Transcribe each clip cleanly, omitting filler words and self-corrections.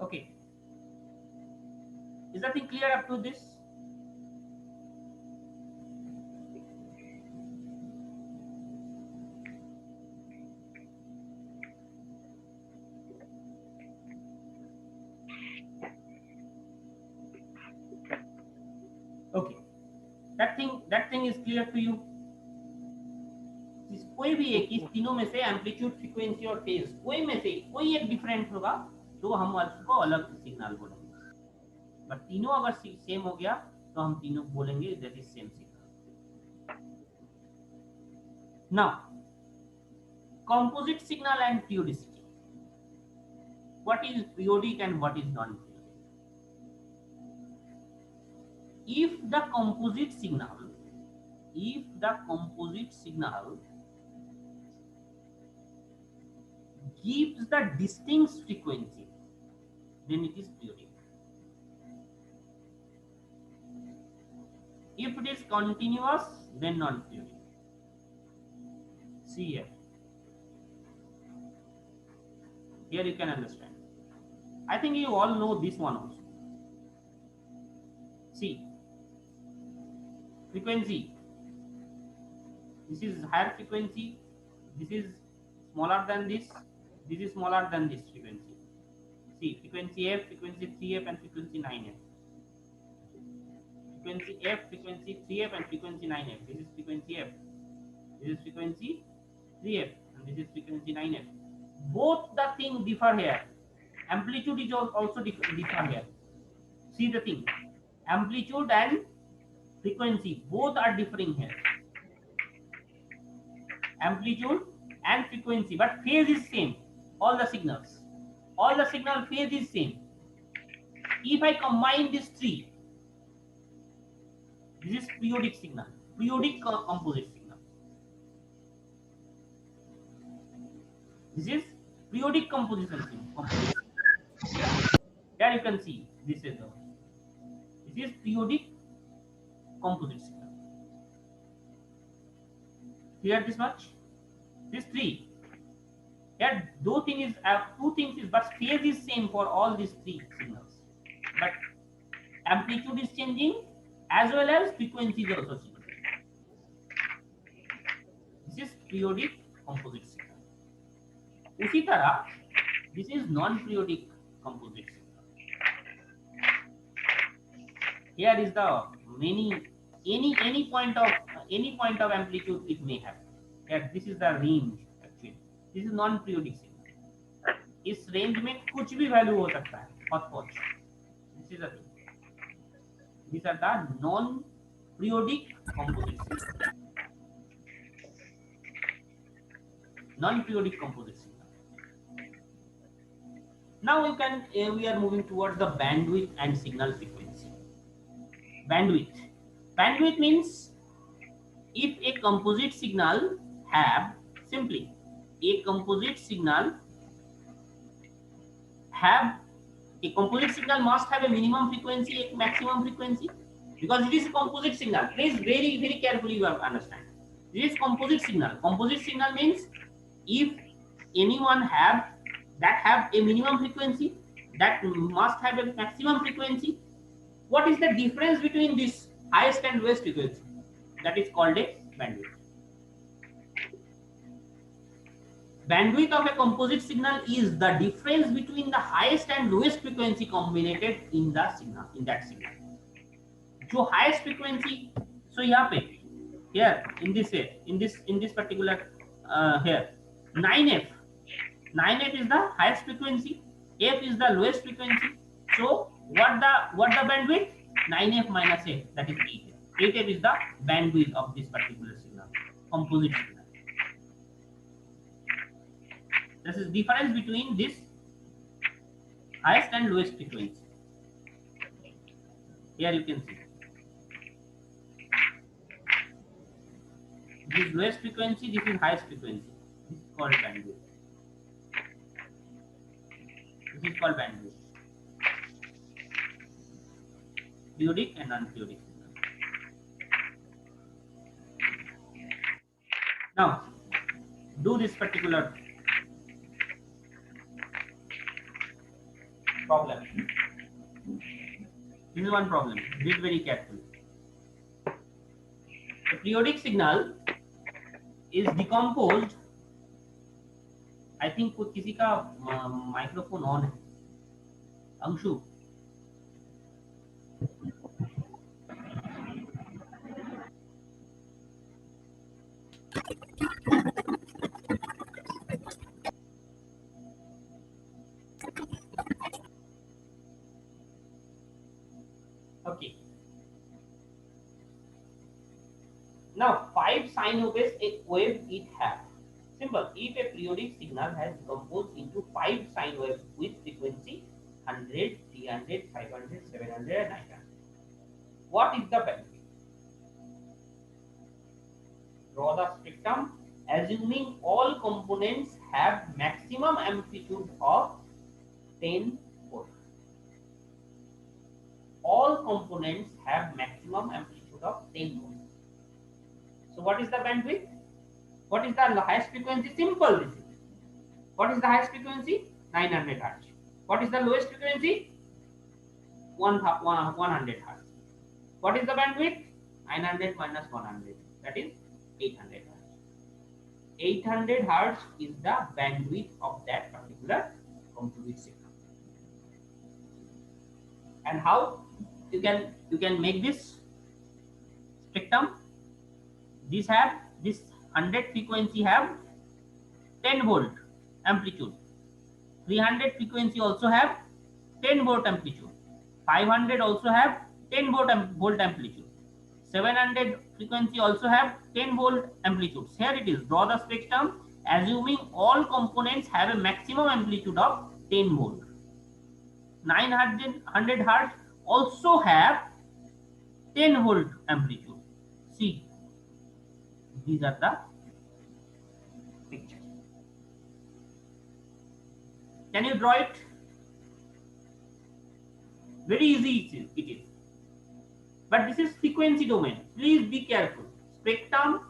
Okay, is that thing clear up to this? Okay, that thing is clear to you? कोई भी एक इस तीनों में से एम्पलीट्यूड, फ्रीक्वेंसी और फेज कोई में से कोई एक डिफरेंट होगा तो हम उसको अलग सिग्नल बोलेंगे, बट तीनों अगर सेम हो गया तो हम तीनों बोलेंगे that is same signal. Now composite signal and periodicity. What is periodic and what is non-periodic? If the composite signal gives the distinct frequency, then it is periodic. If it is continuous, then non-periodic. See here. Here you can understand. I think you all know this one also. See, frequency. This is higher frequency. This is smaller than this. This is smaller than this frequency. See, frequency F, frequency 3F, and frequency 9F. Frequency F, frequency 3F, and frequency 9F. This is frequency F. This is frequency 3F, and this is frequency 9F. Both the thing differ here. Amplitude is also differ here. See the thing. Amplitude and frequency both are differing here. Amplitude and frequency, but phase is same. All the signal phase is same. If I combine these three, this is periodic signal, periodic composite signal. This is periodic composition signal. There you can see this is periodic composite signal. Clear this much? These three. Here two things is, but phase is same for all these three signals. But amplitude is changing as well as frequency is also changing. This is periodic composite signal. उसी तरह this is non-periodic composite signal. Here is the any point of amplitude it may have. Here this is the range actually. This is non-periodic signal. इस range में कुछ भी value हो सकता है. This is the thing. These are the non-periodic composite signal. Non-periodic composite signal. Now we are moving towards the bandwidth and signal frequency. Bandwidth means if a composite signal have simply a composite signal must have a minimum frequency, a maximum frequency, because it is a composite signal. Please very carefully you have to understand. This is composite signal. Composite signal means if anyone have a minimum frequency, that must have a maximum frequency. What is the difference between this highest and lowest frequency? That is called a bandwidth. Bandwidth of a composite signal is the difference between the highest and lowest frequency combined in that signal. जो highest frequency, so यहाँ पे here in this particular here 9F is the highest frequency, F is the lowest frequency. So what the bandwidth? 9F minus F, that is 8F. 8F is the bandwidth of this particular signal, composite signal. This is difference between this highest and lowest frequency. Here you can see. This is lowest frequency, this is highest frequency. This is called bandwidth. This is called bandwidth. Periodic and non-periodic. Now, do this particular problem. This is one problem. Read very carefully. The periodic signal is decomposed. I think किसी का microphone on है. Anshu. Okay. Now, 5 sine waves it has. Simple. If a periodic signal has decomposed into 5 sine waves with frequency 100, 300, 500, 700, and 900, what is the bandwidth? Draw the spectrum, assuming all components have maximum amplitude of 10 volt. All components have maximum amplitude of 10 volt. So what is the bandwidth? What is the highest frequency? Simple this is. What is the highest frequency? 900 Hz. What is the lowest frequency? 100 Hz. What is the bandwidth? 900 minus 100. That is 800 Hz. 800 Hz is the bandwidth of that particular computed signal. And how you can make this spectrum? This 100 frequency have 10 volt amplitude. 300 frequency also have 10 volt amplitude. 500 also have 10 volt amplitude. 700 frequency also have 10 volt amplitudes. Here it is. Draw the spectrum, assuming all components have a maximum amplitude of 10 volt. 900 Hz also have 10 volt amplitude. See, these are the pictures. Can you draw it? Very easy it is. But this is frequency domain. Please be careful. Spectrum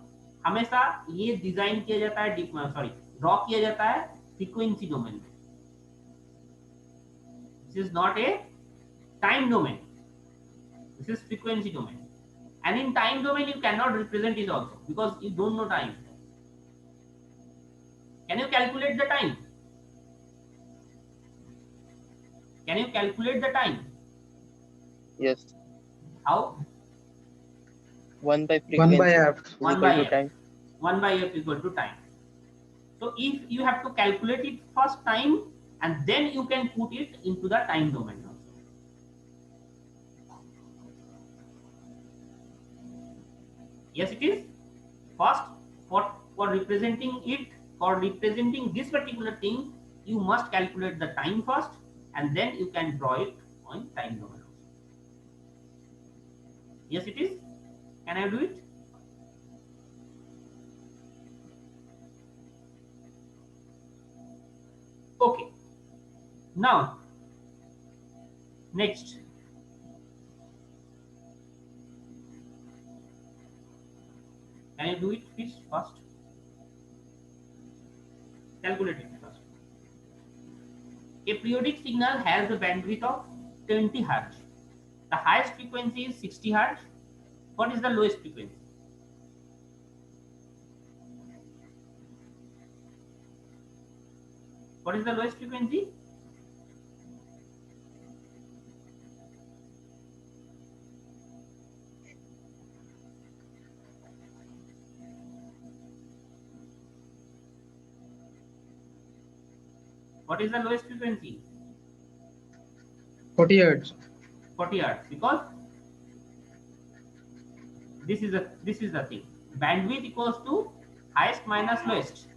हमेशा ये design किया जाता है, draw किया जाता है frequency domain में. This is not a time domain. This is frequency domain. And in time domain you cannot represent it also because you don't know time. Can you calculate the time? Can you calculate the time? Yes. How? 1 by frequency. 1 by f. 1 by f. Time. 1 by f equal to time. So if you have to calculate it first time and then you can put it into the time domain also. Yes, it is. First, for representing it, for representing this particular thing, you must calculate the time first and then you can draw it on time domain also. Yes, it is. Can I do it? Okay. Now, next. Can you do it please first? Calculate it first. A periodic signal has a bandwidth of 20 Hz. The highest frequency is 60 Hz. What is the lowest frequency? What is the lowest frequency? What is the lowest frequency? 40 Hz. 40 Hz, because this is the thing. Bandwidth equals to highest minus lowest.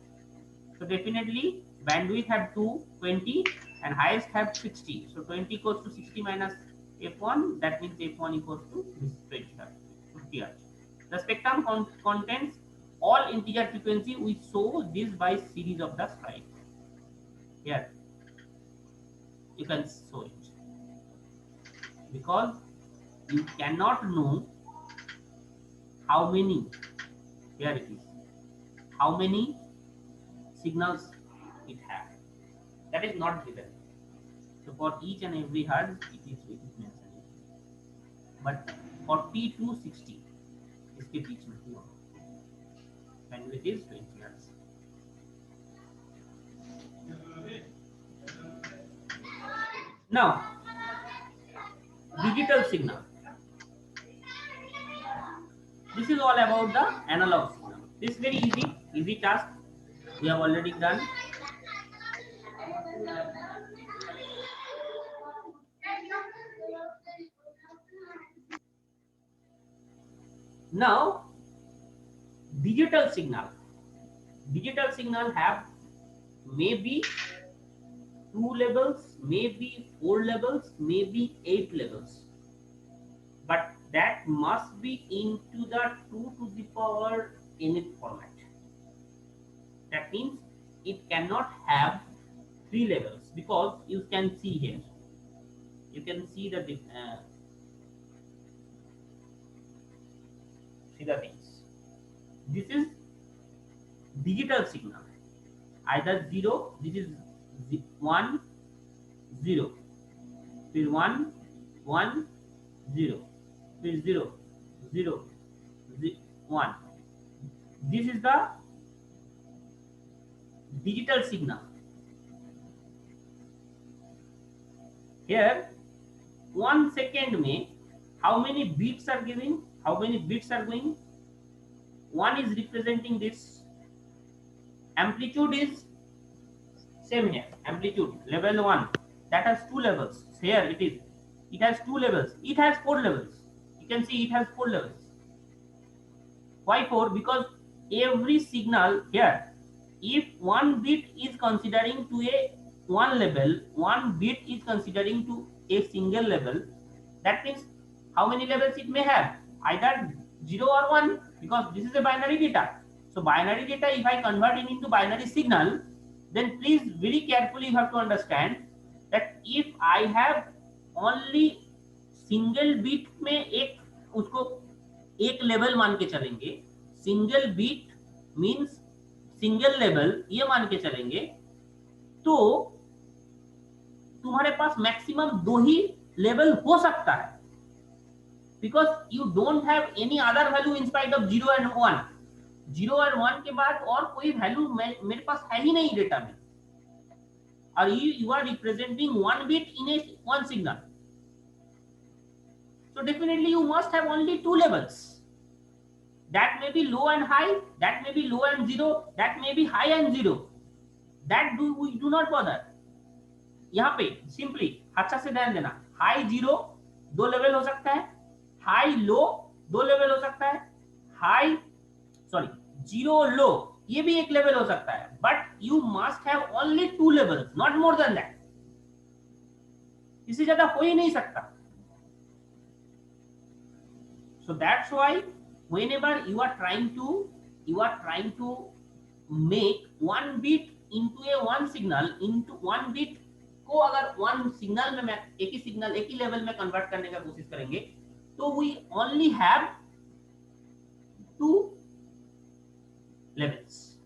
So definitely bandwidth have 220 and highest have 60. So 20 equals to 60 minus f1. That means f1 equals to this 20 Hz, 50 Hz. The spectrum contains all integer frequency. We show this by series of the slide. Here you can show it because you cannot know how many, here it is, how many signals it has. That is not given. So for each and every hertz, it is mentioned. But 40 to 60 इसके बीच में ही होगा. Bandwidth is 20 hertz. Now, digital signal. This is all about the analog signal. This is very easy task. We have already done. Now, digital signal. Digital signal have maybe 2 levels, maybe 4 levels, maybe 8 levels. But that must be into the 2 to the power nth format. That means it cannot have 3 levels, because you can see here. You can see the things. This is digital signal. Either 0, this is 1, 0, फिर 1, 1, 0, फिर 0, 0, 1. This is the digital signal. Here, 1 second में how many bits are giving? How many bits are going? 1 is representing this. Amplitude is same here. Amplitude level 1, that has 2 levels. Here it is. It has 2 levels. It has 4 levels. You can see it has 4 levels. Why 4? Because every signal here, if 1 bit is considering to a 1 level, 1 bit is considering to a single level, that means how many levels it may have? Either 0 or 1, because this is a binary data. So binary data, if I convert it into binary signal, then please very carefully you have to understand that if I have only single bit में एक उसको एक level मान के चलेंगे, single bit means single level ये मान के चलेंगे, तो तुम्हारे पास मैक्सिमम 2 ही लेवल हो सकता है, because you don't have any other value in spite of 0 and 1. 0 और 1 के बाद और कोई वैल्यू मेरे पास है ही नहीं डेटा में, और you are representing 1 bit in a 1 signal. So definitely you must have only 2 levels. That may be low and high, that may be low and 0, that may be high and 0. That we do not bother. यहाँ पे simply अच्छा से ध्यान देना, high 0 2 level हो सकता है, high low 2 level हो सकता है, हाई 0 लो ये भी एक लेवल हो सकता है, but you must have only 2 levels, not more than that. इससे ज्यादा हो ही नहीं सकता. So that's why whenever you are trying to make 1 bit into a 1 signal, into 1 bit को अगर 1 सिग्नल में एक ही लेवल में कन्वर्ट करने का कोशिश करेंगे, तो we only have 2 levels.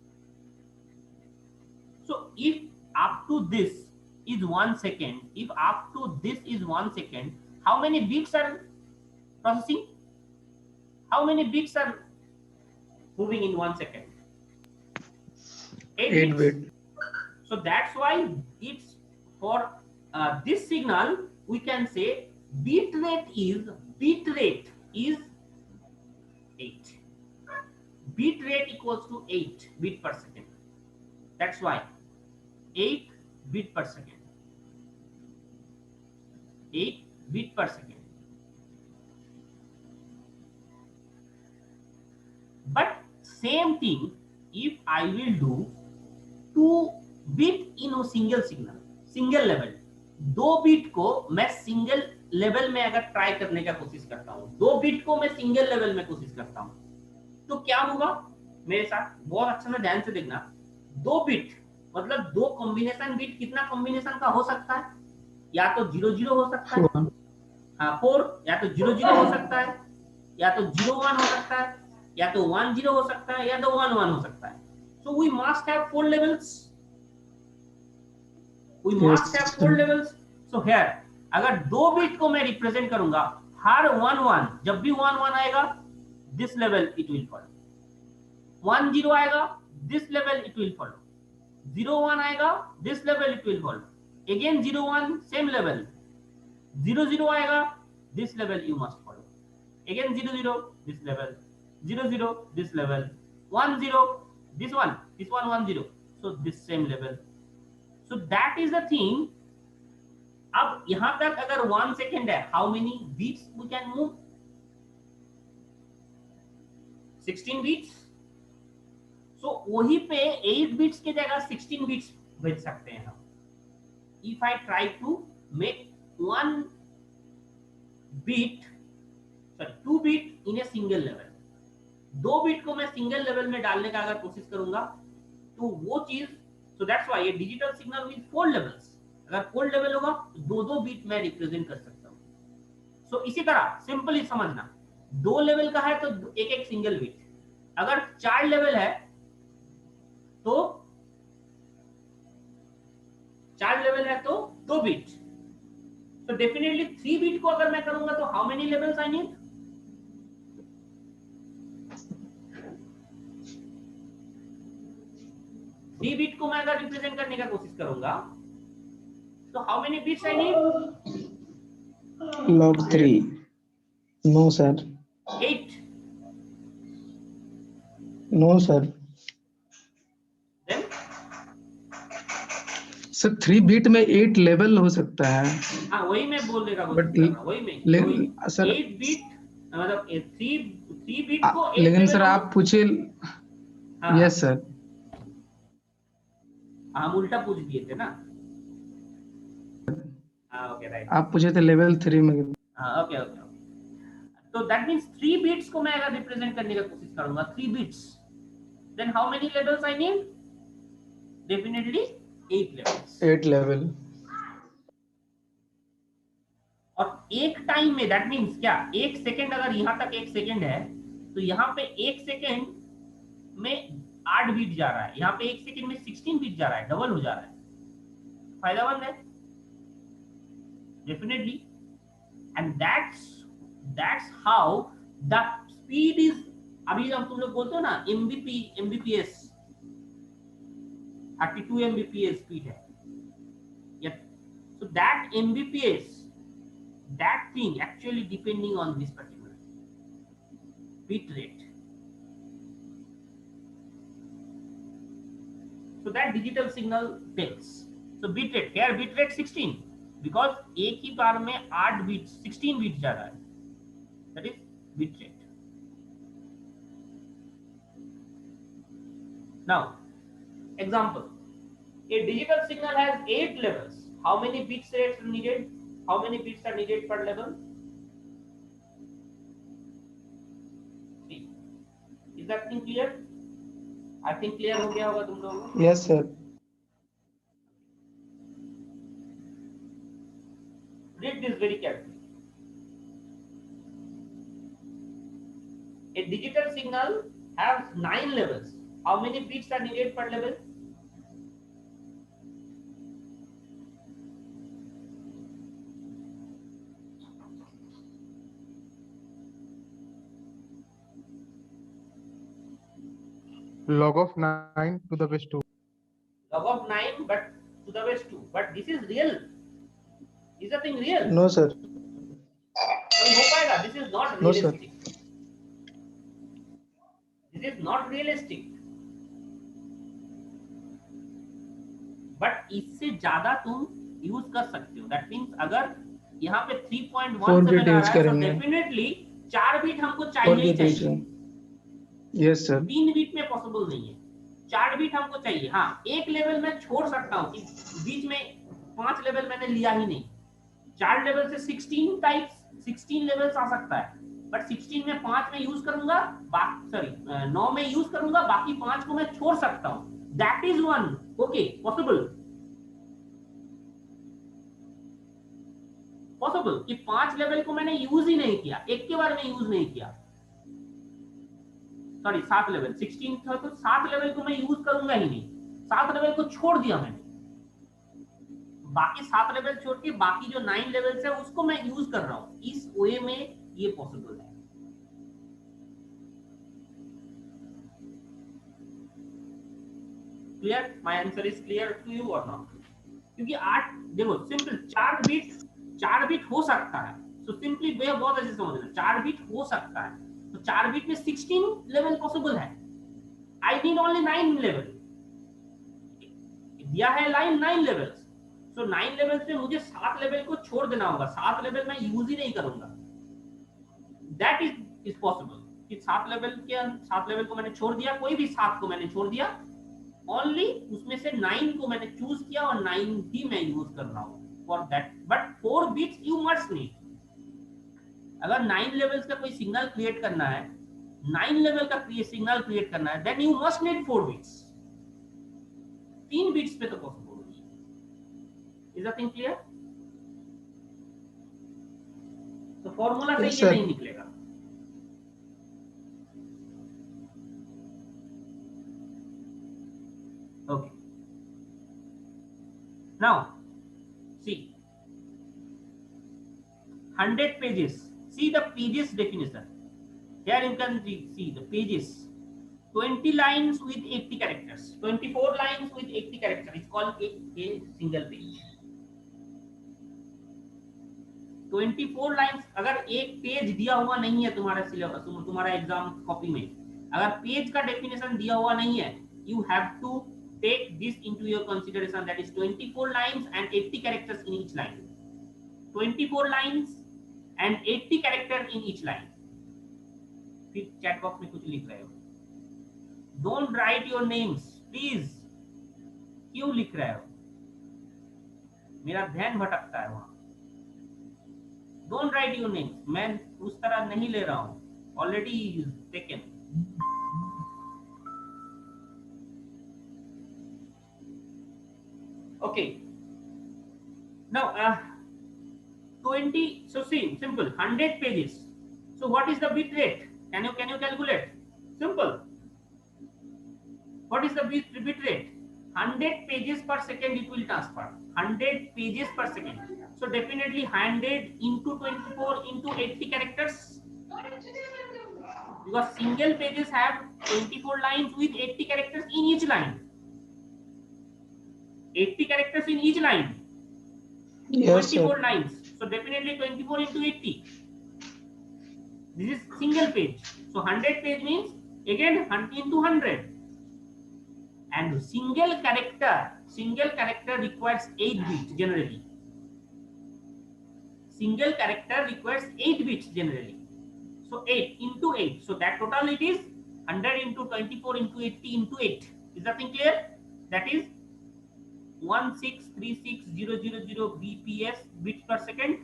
So if up to this is 1 second, if up to this is 1 second, how many bits are processing? How many bits are moving in 1 second? 8 bits. So that's why it's for this signal we can say bit rate is 8. Bit rate equals to 8 bit per second. That's why 8 bit per second. 8 bit per second. But same thing if I will do 2 bit in a single signal, single level, 2 bit को मैं single level में अगर try करने का कोशिश करता हूँ, 2 bit को मैं सिंगल लेवल में कोशिश करता हूँ, तो क्या होगा मेरे साथ? बहुत अच्छा से ध्यान से देखना. 2 बिट मतलब 2 कॉम्बिनेशन बिट, कितना कॉम्बिनेशन का हो सकता है? या तो 0 0 हो सकता है, हाँ 4, या तो 0 0 हो सकता है, या तो 0 1 हो सकता है, या तो 1 0 हो सकता है, या तो 1 1 हो सकता है. So we must have 4 levels. We must have 4 levels. So here अगर 2 बिट को मैं रिप्रेजेंट करूंगा, हर 1 1 जब भी 1 1 आएगा this level it will follow, 1 0 आएगा this level it will follow, 0 1 आएगा this level it will follow, again 0 1 same level, 0 0 आएगा this level you must follow, again 0 0 this level, 0 0 this level, 1 0 this one 1 0, so this same level. So that is the thing. अब यहां तक अगर 1 second है, how many beats we can move? 16 beats. So वही पे 8 beats के जगह 16 beats भेज सकते हैं हम. If I try to make 1 beat, sorry 2 beat in a single level, 2 bit को मैं सिंगल लेवल में डालने का अगर कोशिश करूंगा तो वो चीज, सो दैट्स व्हाई ये डिजिटल सिग्नल विद 4 लेवल्स, अगर 4 लेवल होगा तो 2 बिट मैं रिप्रेजेंट कर सकता हूं. सो इसी तरह सिंपली समझना, 2 लेवल का है तो एक एक सिंगल बिट, अगर 4 लेवल है तो 4 लेवल है तो 2 बिट. तो डेफिनेटली 3 बिट को अगर मैं करूंगा तो how many levels I need? 3 bit को मैं अगर रिप्रेजेंट करने का कोशिश करूंगा तो how many bits I need? log 3. No sir. 8. No sir. Then sir 3 bit में 8 लेवल हो सकता है. हाँ वही मैं बोलने का कोशिश But कर रहा हूँ, वही मैं सर 8 बिट मतलब 3 बिट को 8 लेकिन लेवल सर होगा. आप पूछे. हाँ यस सर. हम उल्टा पूछ दिए थे ना. हाँ ओके राइट. आप पूछे थे लेवल 3 में. हाँ ओके ओके. तो दैट मींस 3 बिट्स को मैं अगर रिप्रेजेंट करने का कोशिश करूंगा 3 bits, then how many levels I need? Definitely 8 levels. 8 level. और एक टाइम में दैट मींस क्या, 1 सेकंड अगर यहां तक 1 सेकंड है तो यहां पे 1 सेकंड में 8 बीट जा रहा है, यहाँ पे 1 सेकंड में 16 बीट जा रहा है, डबल हो जा रहा है. फायदामंद है definitely. And that's how the speed is. अभी हम तुम लोग बोलते हो ना एमबीपीएस, 32 एमबीपीएस स्पीड है. So that mbps, that thing actually depending on this particular bit rate. So that digital signal tells. So bit rate, here bit rate 16 because एक ही बार में 8 bit 16 bit जा रहा है, that is bit rate. Now example, a digital signal has 8 levels. How many bits rates are needed? How many bits are needed per level? See, is that thing clear? I think clear हो गया होगा तुम लोगों को. Yes sir. Read this very carefully. A digital signal has 9 levels. How many bits are needed per level? Log of 9 to the base 2. Log of 9 but to the base 2. But this is real. Is the thing real? No sir. नहीं हो पाएगा. This is not No, sir. realistic. This is not realistic. But इससे ज्यादा तुम use कर सकते हो. That means अगर यहाँ पे 3.17 bit आ use रहा है तो करेंगे. डेफिनेटली 4 बिट हमको 4 चाहिए ही बीट. चाहिए. Yes sir. 3 बिट में पॉसिबल नहीं है, 4 बिट हमको चाहिए. हाँ एक लेवल में छोड़ सकता हूँ कि बीच में 5 लेवल मैंने लिया ही नहीं. 4 लेवल से 16 टाइप्स 16 लेवल्स आ सकता है, बट 16 में 5 में यूज करूंगा, सॉरी 9 में यूज करूंगा, बाकी 5 को मैं छोड़ सकता हूँ. That is one okay possible कि 5 लेवल को मैंने यूज ही नहीं किया, एक के बारे में यूज नहीं किया. सॉरी 7 लेवल 16 था तो 7 लेवल को मैं यूज करूंगा ही नहीं, 7 लेवल को छोड़ दिया मैंने, बाकी 7 लेवल छोड़ के बाकी जो 9 लेवल्स है उसको मैं यूज कर रहा हूँ, इस वे में ये पॉसिबल है। Clear? My answer is clear to you or not? क्योंकि 8 देखो सिंपल 4 बिट हो सकता है, सो सिंपली वे बहुत अच्छे से समझना, 4 बिट हो सकता है, तो 4 बिट में 16 लेवल पॉसिबल है। आई नीड ओनली 9 लेवल, दिया है लाइन 9 लेवल्स, सो 9 लेवल्स में मुझे 7 लेवल को छोड़ देना होगा, 7 लेवल मैं यूज ही नहीं करूंगा। दैट इज पॉसिबल कि 7 लेवल को मैंने छोड़ दिया, कोई भी 7 को मैंने छोड़ दिया, ओनली उसमें से 9 को मैंने चूज किया और 9 ही मैं यूज कर रहा हूं for that. But 4 bits you must need. अगर 9 लेवल्स का कोई सिग्नल क्रिएट करना है, 9 लेवल का सिग्नल क्रिएट करना है, then you must need 4 bits. 3 bits पे तो पॉसिबल नहीं है। Is that thing clear? तो फॉर्मूला से ये नहीं निकलेगा। Okay. Now, see 100 pages. See the pages definition. Here you can see the pages. 20 lines with 80 characters. 24 lines with 80 characters. It's called a single page. 24 lines. अगर एक page दिया हुआ नहीं है तुम्हारा सिलेबस, तुम्हारा एग्जाम कॉपी में, अगर पेज का डेफिनेशन दिया हुआ नहीं है, you have to take this into your consideration, that is 24 lines and 80 characters in each line. 24 lines and 80 characters in each line. फिर चैट बॉक्स में कुछ लिख रहे हो, don't write your names please। क्यों लिख रहे हो? मेरा ध्यान भटकता है वहां। don't write your names, मैं उस तरह नहीं ले रहा हूं, already taken। Okay, now 20, so see, simple, 100 pages, so what is the bit rate? Can you calculate? Simple, what is the bit rate? 100 pages per second it will transfer, 100 pages per second, so definitely 100 into 24 into 80 characters, because single pages have 24 lines with 80 characters in each line, 80 characters in each line, Yes, 24 sir. lines, so definitely 24 into 80, this is single page, so 100 page means again 100 into 100, and single character requires 8 bits generally, single character requires 8 bits generally, so 8 into 8, so that total it is 100 into 24 into 80 into 8. Is that thing clear? That is 1636000 bps, bits per second.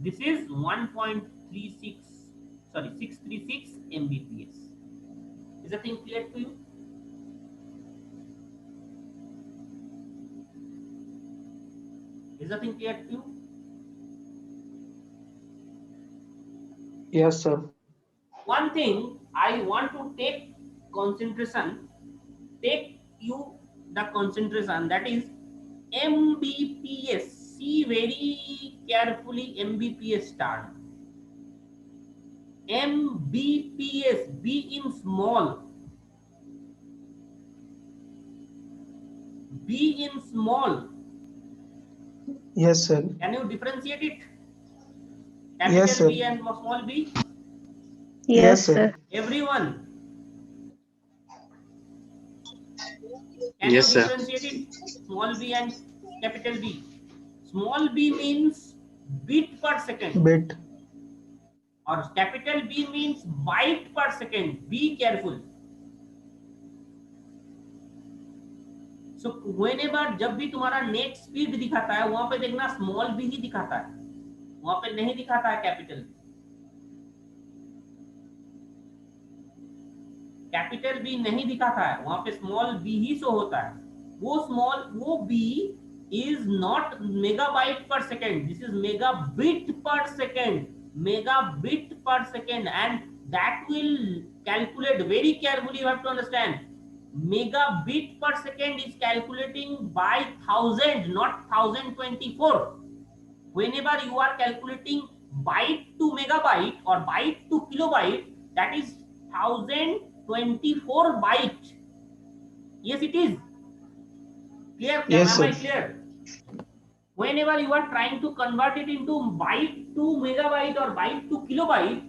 This is 636 mbps. Is the thing clear to you? Is the thing clear to you? Yes, sir. One thing I want to take you the concentration, that is mbps. See very carefully mbps term. mbps, b in small, b in small. Yes, sir. Can you differentiate it? Yes, Capital sir. B and small b. Yes, sir. Everyone. Can Yes, you sir. differentiate it? Small b and capital B. Small b means bit per second, Bit. or capital B means byte per second. Be careful. So whenever, जब भी तुम्हारा net speed दिखाता है, वहां पे देखना small B ही दिखाता है, वहां पे नहीं दिखाता है कैपिटल। कैपिटल बी नहीं दिखाता है, वहां पे स्मॉल बी ही शो होता है। वो B is not megabyte per second, this is megabit per second, and that will calculate very carefully. You have to understand, megabit per second is calculating by 1000, not 1024. Whenever you are calculating byte to megabyte or byte to kilobyte, that is 1024 byte. Yes, it is. Clear? Yes, Am I sir. clear? Whenever you are trying to convert it into byte to megabyte or byte to kilobyte,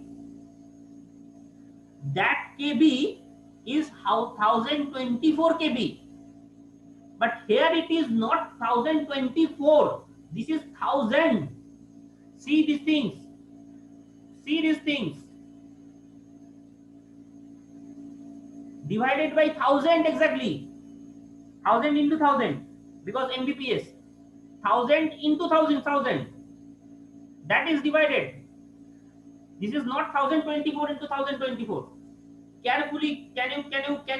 that KB is 1024 KB. But here it is not 1024. This is 1000. See these things. See these things. Divided by 1000 exactly. 1000 into 1000 because Mbps. 1000 into 1000. That is divided. This is not 1024 into 1024. Carefully, can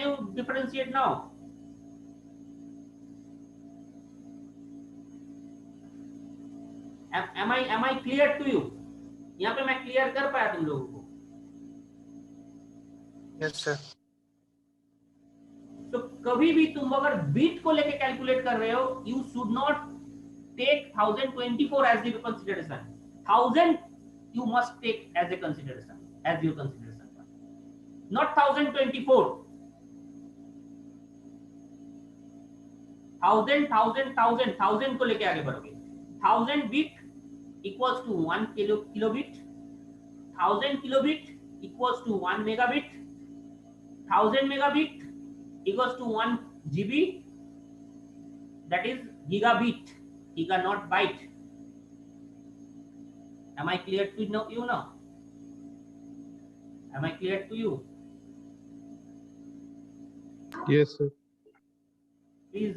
you differentiate now? Am I clear to you? यहाँ पे मैं clear कर पाया तुम लोगों को? Yes, sir. तो कभी भी तुम अगर बीट को लेके कैलकुलेट कर रहे हो, you should not take 1024 as the consideration. 1000 you must take as a consideration, as your consideration, not 1024. 1000 को लेके आगे बढ़ोगे. 1000 bit equals to 1 kilobit. 1000 kilobit equals to 1 megabit. 1000 megabit equals to 1 GB. That is gigabit. Giga not byte. Am I clear to you now? Am I clear to you? Yes, sir. Please,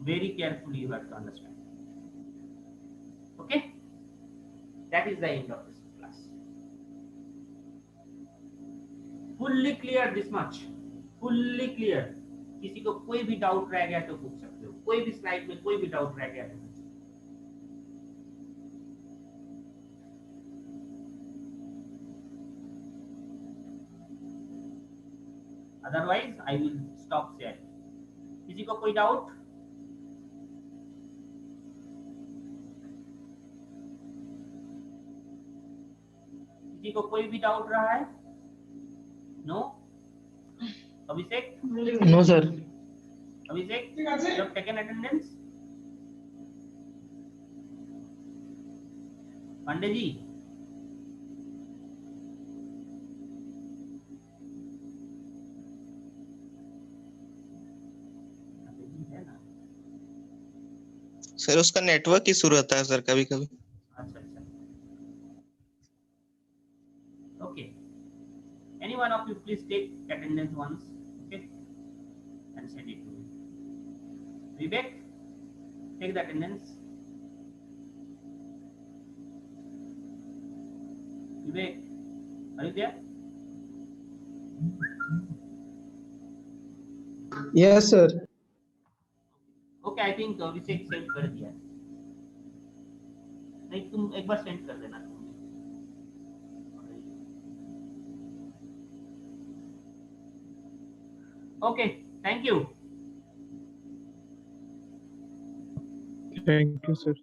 very carefully you have to understand. Okay? That is the end of this class. Fully clear this much. Fully clear. किसी को कोई भी doubt रह गया तो पूछ सकते हो. कोई भी स्लाइड में कोई भी डाउट रह गया तो पूछ सकते हो. Otherwise, I will stop sharing. किसी को कोई डाउट? किसी को कोई भी डाउट रहा है? No? Abhishek? No, sir. Abhishek, you have taken attendance? Pandey ji? Sir उसका नेटवर्क इशू रहता है सर कभी कभी. अच्छा अच्छा. Okay. Any one of you please take attendance once, okay, and send it to me. Vivek, take the attendance. Vivek, are you there? Yes, sir. Okay, I think Vivek send कर दिया. नहीं तुम एक बार send कर देना. Okay, thank you. Thank you, sir.